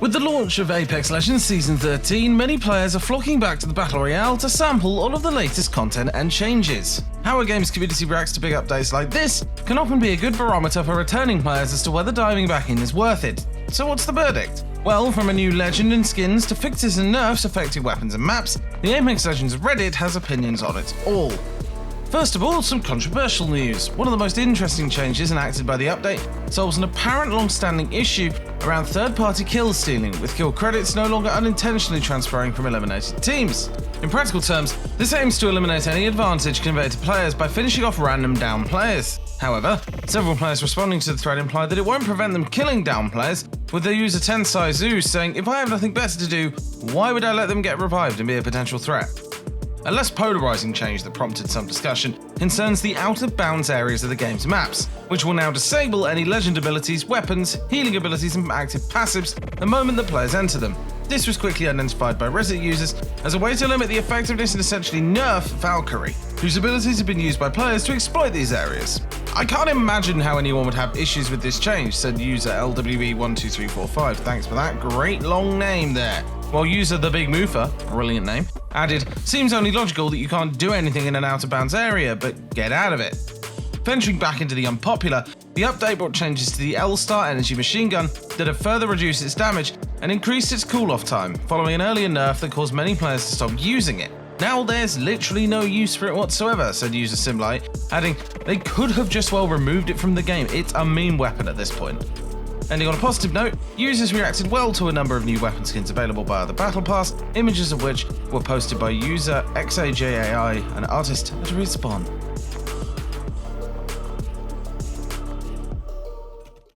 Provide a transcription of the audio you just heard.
With the launch of Apex Legends Season 13, many players are flocking back to the Battle Royale to sample all of the latest content and changes. How a game's community reacts to big updates like this can often be a good barometer for returning players as to whether diving back in is worth it. So what's the verdict? Well, from a new legend and skins to fixes and nerfs affecting weapons and maps, the Apex Legends Reddit has opinions on it all. First of all, some controversial news. One of the most interesting changes enacted by the update solves an apparent long-standing issue around third-party kill stealing, with kill credits no longer unintentionally transferring from eliminated teams. In practical terms, this aims to eliminate any advantage conveyed to players by finishing off random down players. However, several players responding to the thread implied that it won't prevent them killing down players, with their user Tensai Zeus saying, "If I have nothing better to do, why would I let them get revived and be a potential threat?" A less polarizing change that prompted some discussion concerns the out-of-bounds areas of the game's maps, which will now disable any legend abilities, weapons, healing abilities and active passives the moment that players enter them. This was quickly identified by Reddit users as a way to limit the effectiveness and essentially nerf Valkyrie, whose abilities have been used by players to exploit these areas. "I can't imagine how anyone would have issues with this change," said user LWE12345. Thanks for that great long name there. While user The Big Moofer, brilliant name, added, "Seems only logical that you can't do anything in an out-of-bounds area, but get out of it." Venturing back into the unpopular, the update brought changes to the L-Star energy machine gun that have further reduced its damage and increased its cool-off time, following an earlier nerf that caused many players to stop using it. "Now there's literally no use for it whatsoever," said user Simlight, adding, "They could have just well removed it from the game. It's a meme weapon at this point." Ending on a positive note, users reacted well to a number of new weapon skins available via the Battle Pass, images of which were posted by user XAJAI, an artist at Respawn.